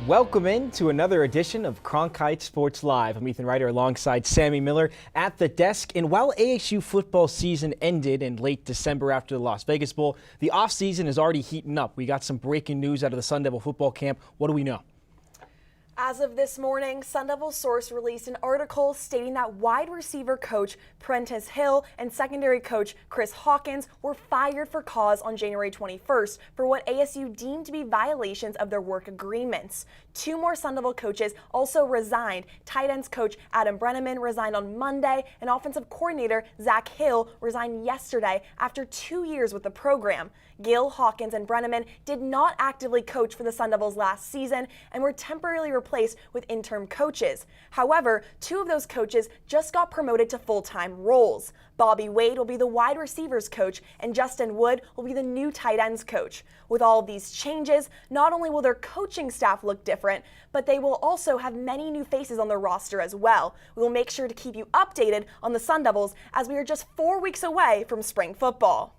Welcome in to another edition of Cronkite Sports Live. I'm Ethan Ryder alongside Sammy Miller at the desk. And while ASU football season ended in late December after the Las Vegas Bowl, the offseason is already heating up. We got some breaking news out of the Sun Devil football camp. What do we know? As of this morning, Sun Devil source released an article stating that wide receiver coach Prentice Hill and secondary coach Chris Hawkins were fired for cause on January 21st for what ASU deemed to be violations of their work agreements. Two more Sun Devil coaches also resigned. Tight ends coach Adam Brenneman resigned on Monday, and offensive coordinator Zach Hill resigned yesterday after 2 years with the program. Gill, Hawkins, and Brenneman did not actively coach for the Sun Devils last season and were temporarily replaced with interim coaches. However, two of those coaches just got promoted to full-time roles. Bobby Wade will be the wide receivers coach, and Justin Wood will be the new tight ends coach. With all of these changes, not only will their coaching staff look different, but they will also have many new faces on their roster as well. We will make sure to keep you updated on the Sun Devils as we are just 4 weeks away from spring football.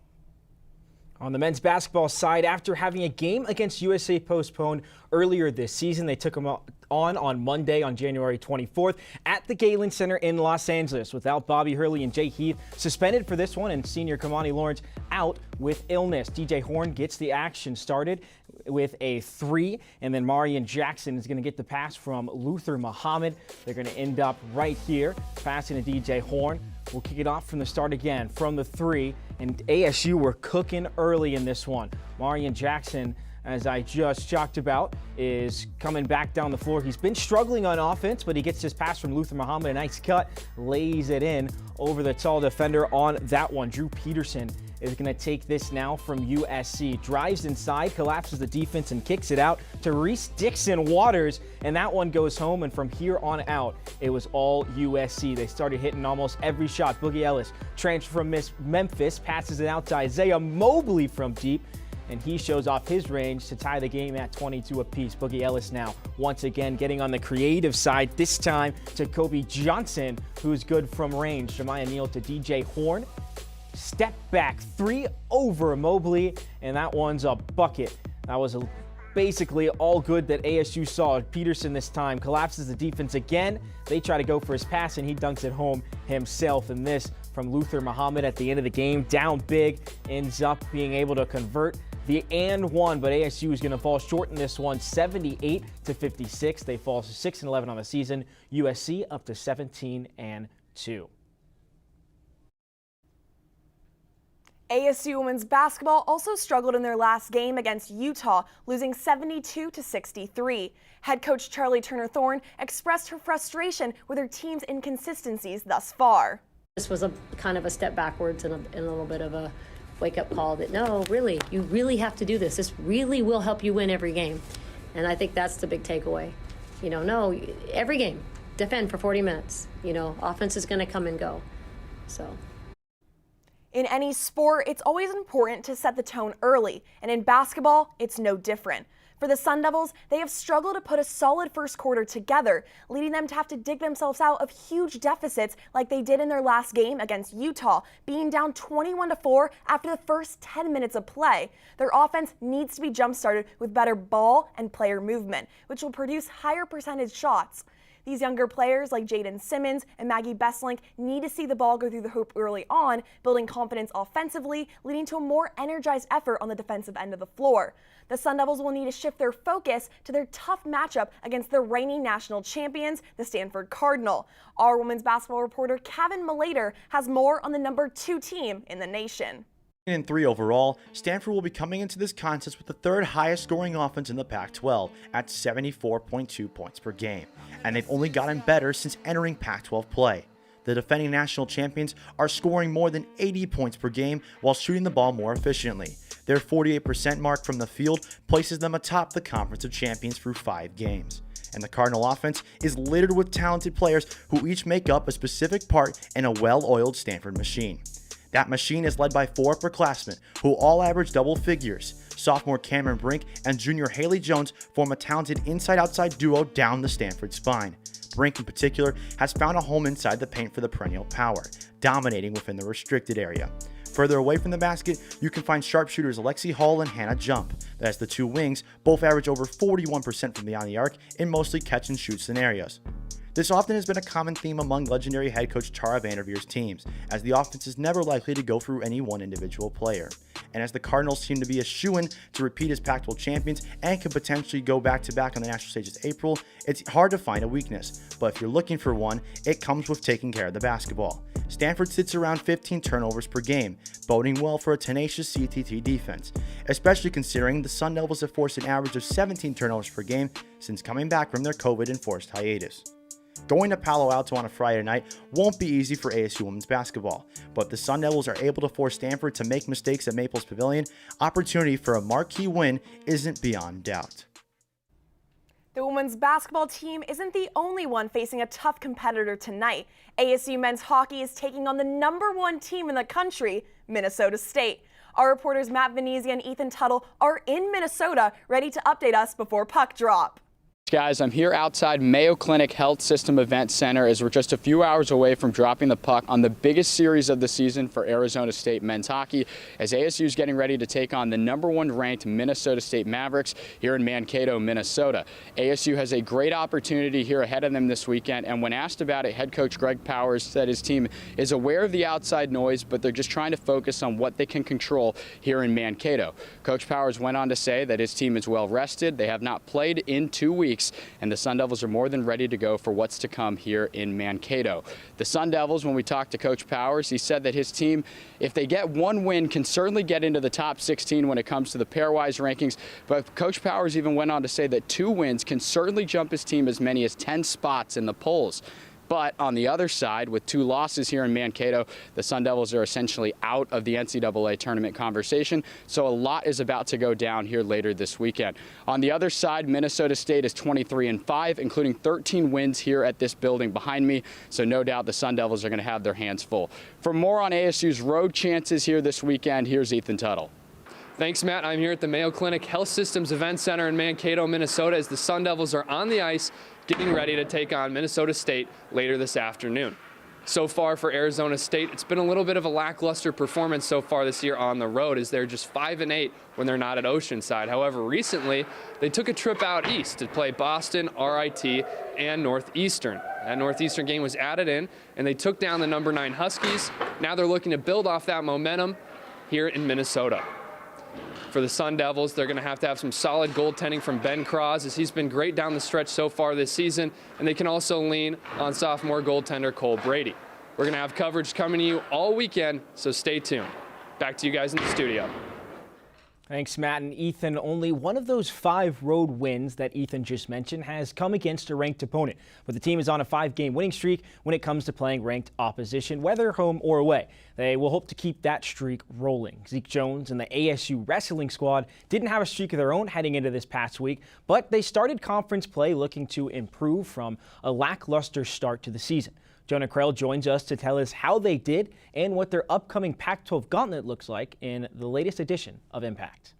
On the men's basketball side, after having a game against USA postponed earlier this season, they took them on Monday on January 24th at the Galen Center in Los Angeles without Bobby Hurley and Jay Heath suspended for this one and senior Kamani Lawrence out with illness. DJ Horn gets the action started with a three, and then Marion Jackson is going to get the pass from Luther Muhammad. They're going to end up right here, passing to DJ Horn. We'll kick it off from the start again from the three, and ASU were cooking early in this one. Marion Jackson, as I just talked about, is coming back down the floor. He's been struggling on offense, but he gets his pass from Luther Muhammad. A nice cut, lays it in over the tall defender on that one. Drew Peterson is going to take this now from USC. Drives inside, collapses the defense, and kicks it out to Reese Dixon Waters, and that one goes home. And from here on out, it was all USC. They started hitting almost every shot. Boogie Ellis, transfer from Memphis, passes it out to Isaiah Mobley from deep, and he shows off his range to tie the game at 22 apiece. Boogie Ellis now once again getting on the creative side, this time to Kobe Johnson, who's good from range. Jemiah Neal to DJ Horn. Step back three over Mobley, and that one's a bucket. That was basically all good that ASU saw. Peterson this time collapses the defense again. They try to go for his pass, and he dunks it home himself. And this from Luther Muhammad at the end of the game, down big, ends up being able to convert the and one, but ASU is going to fall short in this one, 78-56. They fall 6-11 on the season. USC up to 17-2. ASU women's basketball also struggled in their last game against Utah, losing 72-63. Head coach Charlie Turner-Thorne expressed her frustration with her team's inconsistencies thus far. This was a kind of a step backwards and a little bit of a wake-up call that no, really, you really have to do this. This really will help you win every game. And I think that's the big takeaway. No, every game, defend for 40 minutes. Offense is going to come and go. So. In any sport, it's always important to set the tone early, and in basketball, it's no different. For the Sun Devils, they have struggled to put a solid first quarter together, leading them to have to dig themselves out of huge deficits like they did in their last game against Utah, being down 21-4 after the first 10 minutes of play. Their offense needs to be jump-started with better ball and player movement, which will produce higher percentage shots. These younger players like Jaden Simmons and Maggie Besslink need to see the ball go through the hoop early on, building confidence offensively, leading to a more energized effort on the defensive end of the floor. The Sun Devils will need to shift their focus to their tough matchup against the reigning national champions, the Stanford Cardinal. Our women's basketball reporter Kevin Malater has more on the number 2 team in the nation. In 3 overall, Stanford will be coming into this contest with the third highest scoring offense in the Pac-12 at 74.2 points per game, and they've only gotten better since entering Pac-12 play. The defending national champions are scoring more than 80 points per game while shooting the ball more efficiently. Their 48% mark from the field places them atop the Conference of Champions through 5 games. And the Cardinal offense is littered with talented players who each make up a specific part in a well-oiled Stanford machine. That machine is led by 4 upperclassmen who all average double figures. Sophomore Cameron Brink and junior Haley Jones form a talented inside-outside duo down the Stanford spine. Brink in particular has found a home inside the paint for the perennial power, dominating within the restricted area. Further away from the basket, you can find sharpshooters Alexi Hall and Hannah Jump. That's the two wings, both average over 41% from beyond the arc in mostly catch-and-shoot scenarios. This often has been a common theme among legendary head coach Tara Vanderveer's teams, as the offense is never likely to go through any one individual player. And as the Cardinals seem to be a shoo-in to repeat as Pac-12 champions and can potentially go back-to-back on the national stage this April, it's hard to find a weakness. But if you're looking for one, it comes with taking care of the basketball. Stanford sits around 15 turnovers per game, boding well for a tenacious CTT defense, especially considering the Sun Devils have forced an average of 17 turnovers per game since coming back from their COVID-enforced hiatus. Going to Palo Alto on a Friday night won't be easy for ASU women's basketball, but if the Sun Devils are able to force Stanford to make mistakes at Maples Pavilion, opportunity for a marquee win isn't beyond doubt. The women's basketball team isn't the only one facing a tough competitor tonight. ASU men's hockey is taking on the #1 team in the country, Minnesota State. Our reporters Matt Venezia and Ethan Tuttle are in Minnesota, ready to update us before puck drop. Guys, I'm here outside Mayo Clinic Health System Event Center as we're just a few hours away from dropping the puck on the biggest series of the season for Arizona State men's hockey, as ASU is getting ready to take on the #1 ranked Minnesota State Mavericks here in Mankato, Minnesota. ASU has a great opportunity here ahead of them this weekend, and when asked about it, head coach Greg Powers said his team is aware of the outside noise, but they're just trying to focus on what they can control here in Mankato. Coach Powers went on to say that his team is well rested. They have not played in 2 weeks, and the Sun Devils are more than ready to go for what's to come here in Mankato. The Sun Devils, when we talked to Coach Powers, he said that his team, if they get one win, can certainly get into the top 16 when it comes to the pairwise rankings, but Coach Powers even went on to say that 2 wins can certainly jump his team as many as 10 spots in the polls. But on the other side, with 2 losses here in Mankato, the Sun Devils are essentially out of the NCAA tournament conversation, so a lot is about to go down here later this weekend. On the other side, Minnesota State is 23-5, including 13 wins here at this building behind me, so no doubt the Sun Devils are going to have their hands full. For more on ASU's road chances here this weekend, here's Ethan Tuttle. Thanks, Matt. I'm here at the Mayo Clinic Health Systems Event Center in Mankato, Minnesota, as the Sun Devils are on the ice getting ready to take on Minnesota State later this afternoon. So far for Arizona State, it's been a little bit of a lackluster performance so far this year on the road, as they're just 5-8 when they're not at Oceanside. However, recently they took a trip out east to play Boston, RIT, and Northeastern. That Northeastern game was added in, and they took down the #9 Huskies. Now they're looking to build off that momentum here in Minnesota. For the Sun Devils, they're going to have some solid goaltending from Ben Cross, as he's been great down the stretch so far this season, and they can also lean on sophomore goaltender Cole Brady. We're going to have coverage coming to you all weekend, so stay tuned. Back to you guys in the studio. Thanks, Matt and Ethan. Only one of those 5 road wins that Ethan just mentioned has come against a ranked opponent, but the team is on a 5-game winning streak when it comes to playing ranked opposition, whether home or away. They will hope to keep that streak rolling. Zeke Jones and the ASU wrestling squad didn't have a streak of their own heading into this past week, but they started conference play looking to improve from a lackluster start to the season. Jonah Krell joins us to tell us how they did and what their upcoming Pac-12 gauntlet looks like in the latest edition of Impact.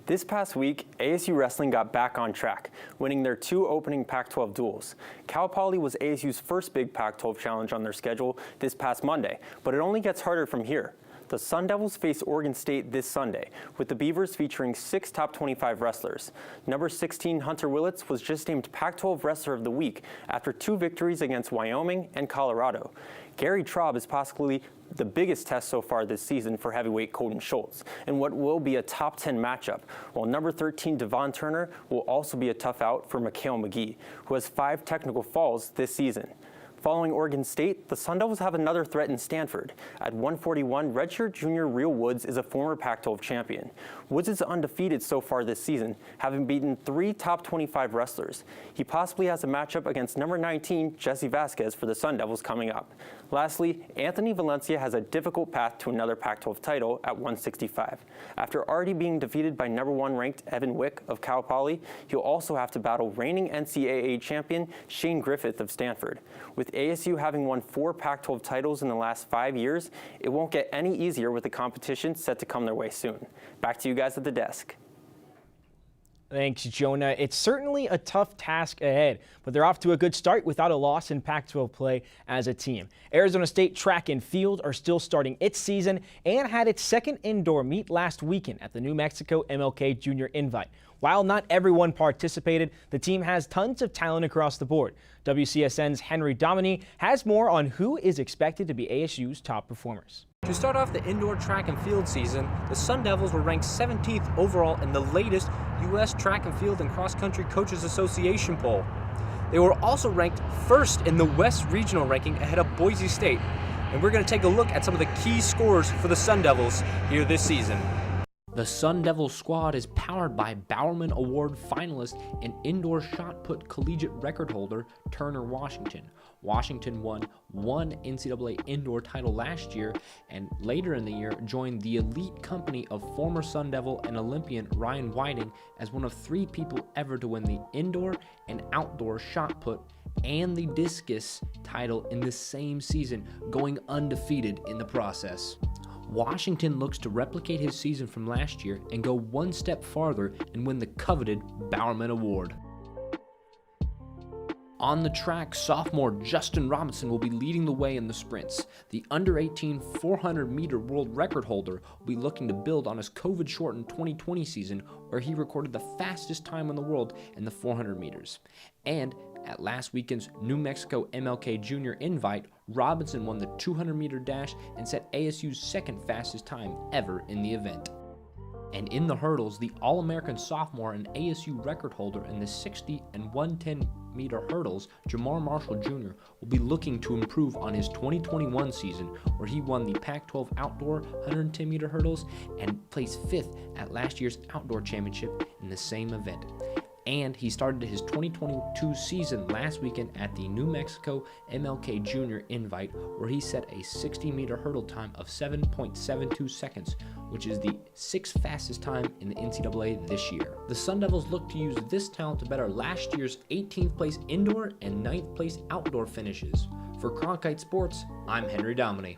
This past week, ASU Wrestling got back on track, winning their 2 opening Pac-12 duels. Cal Poly was ASU's first big Pac-12 challenge on their schedule this past Monday, but it only gets harder from here. The Sun Devils face Oregon State this Sunday, with the Beavers featuring 6 top 25 wrestlers. Number 16 Hunter Willits was just named Pac-12 Wrestler of the Week after 2 victories against Wyoming and Colorado. Gary Traub is possibly the biggest test so far this season for heavyweight Colton Schultz, in what will be a top 10 matchup, while number 13 Devon Turner will also be a tough out for Mikhail McGee, who has 5 technical falls this season. Following Oregon State, the Sun Devils have another threat in Stanford. At 141, redshirt junior Real Woods is a former Pac-12 champion. Woods is undefeated so far this season, having beaten 3 top 25 wrestlers. He possibly has a matchup against number 19 Jesse Vasquez for the Sun Devils coming up. Lastly, Anthony Valencia has a difficult path to another Pac-12 title at 165. After already being defeated by number 1 ranked Evan Wick of Cal Poly, he'll also have to battle reigning NCAA champion Shane Griffith of Stanford. With ASU having won 4 Pac-12 titles in the last 5 years, it won't get any easier with the competition set to come their way soon. Back to you guys at the desk. Thanks, Jonah. It's certainly a tough task ahead, but they're off to a good start without a loss in Pac-12 play as a team. Arizona State track and field are still starting its season and had its second indoor meet last weekend at the New Mexico MLK Junior Invite. While not everyone participated, the team has tons of talent across the board. WCSN's Henry Domini has more on who is expected to be ASU's top performers. To start off the indoor track and field season, the Sun Devils were ranked 17th overall in the latest U.S. Track and Field and Cross Country Coaches Association poll. They were also ranked first in the West Regional ranking ahead of Boise State. And we're going to take a look at some of the key scores for the Sun Devils here this season. The Sun Devils squad is powered by Bowerman Award finalist and indoor shot put collegiate record holder Turner Washington. Washington won one NCAA indoor title last year and later in the year joined the elite company of former Sun Devil and Olympian Ryan Whiting as one of 3 people ever to win the indoor and outdoor shot put and the discus title in the same season, going undefeated in the process. Washington looks to replicate his season from last year and go one step farther and win the coveted Bowerman Award. On the track, sophomore Justin Robinson will be leading the way in the sprints. The under-18 400-meter world record holder will be looking to build on his COVID-shortened 2020 season where he recorded the fastest time in the world in the 400 meters. And at last weekend's New Mexico MLK Junior Invite, Robinson won the 200-meter dash and set ASU's second fastest time ever in the event. And in the hurdles, the All-American sophomore and ASU record holder in the 60 and 110-meter hurdles, Jamar Marshall Jr., will be looking to improve on his 2021 season, where he won the Pac-12 outdoor 110-meter hurdles and placed 5th at last year's outdoor championship in the same event. And he started his 2022 season last weekend at the New Mexico MLK Junior Invite, where he set a 60-meter hurdle time of 7.72 seconds, which is the 6th fastest time in the NCAA this year. The Sun Devils look to use this talent to better last year's 18th place indoor and 9th place outdoor finishes. For Cronkite Sports, I'm Henry Domini.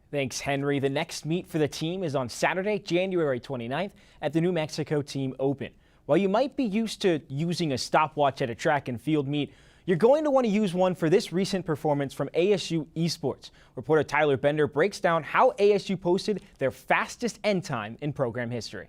Thanks, Henry. The next meet for the team is on Saturday, January 29th at the New Mexico Team Open. While you might be used to using a stopwatch at a track and field meet, you're going to want to use one for this recent performance from ASU Esports. Reporter Tyler Bender breaks down how ASU posted their fastest end time in program history.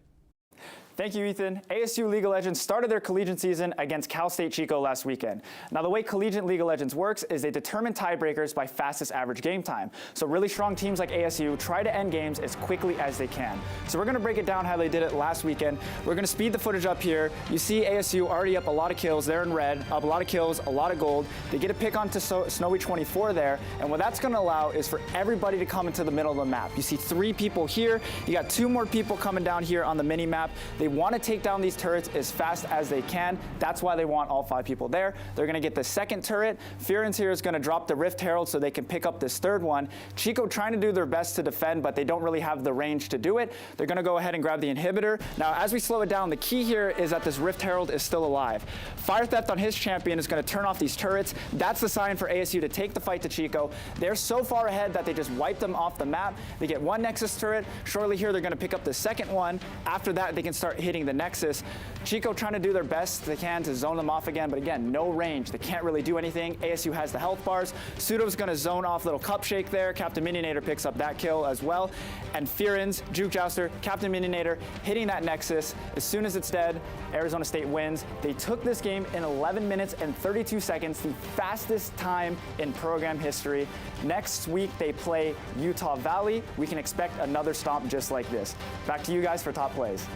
Thank you, Ethan. ASU League of Legends started their collegiate season against Cal State Chico last weekend. Now, the way collegiate League of Legends works is they determine tiebreakers by fastest average game time. So really strong teams like ASU try to end games as quickly as they can. So we're going to break it down how they did it last weekend. We're going to speed the footage up here. You see ASU already up a lot of kills. They're in red, up a lot of kills, a lot of gold. They get a pick onto Snowy 24 there. And what that's going to allow is for everybody to come into the middle of the map. You see 3 people here. You got 2 more people coming down here on the mini map. They want to take down these turrets as fast as they can. That's why they want all 5 people there. They're going to get the second turret. Fearon's here is going to drop the Rift Herald so they can pick up this third one. Chico trying to do their best to defend, but they don't really have the range to do it. They're going to go ahead and grab the inhibitor. Now, as we slow it down, the key here is that this Rift Herald is still alive. Fire Theft on his champion is going to turn off these turrets. That's the sign for ASU to take the fight to Chico. They're so far ahead that they just wipe them off the map. They get 1 Nexus turret. Shortly here, they're going to pick up the second one. After that, they can start hitting the Nexus. Chico trying to do their best they can to zone them off again, but again, no range. They can't really do anything. ASU has the health bars. Pseudo's going to zone off little cup shake there. Captain Minionator picks up that kill as well. And Fearon's Juke Jouster, Captain Minionator hitting that Nexus. As soon as it's dead, Arizona State wins. They took this game in 11 minutes and 32 seconds, the fastest time in program history. Next week, they play Utah Valley. We can expect another stomp just like this. Back to you guys for top plays.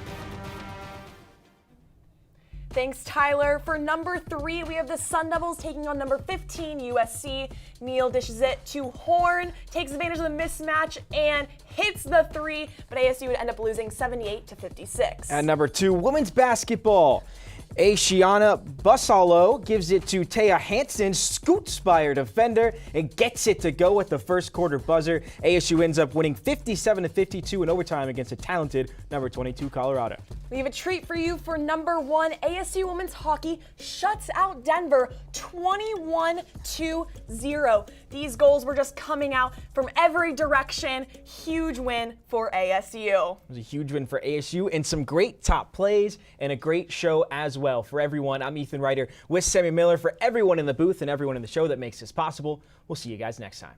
Thanks, Tyler. For number 3, we have the Sun Devils taking on number 15, USC. Neal dishes it to Horn, takes advantage of the mismatch, and hits the 3, but ASU would end up losing 78-56. At number 2, women's basketball. Ashiana Busalo gives it to Taya Hansen, Scoot-spire defender, and gets it to go at the first quarter buzzer. ASU ends up winning 57-52 in overtime against a talented number 22 Colorado. We have a treat for you for number 1. ASU women's hockey shuts out Denver 21-0. These goals were just coming out from every direction. Huge win for ASU. It was a huge win for ASU and some great top plays and a great show as well. For everyone, I'm Ethan Ryder with Sammy Miller. For everyone in the booth and everyone in the show that makes this possible, we'll see you guys next time.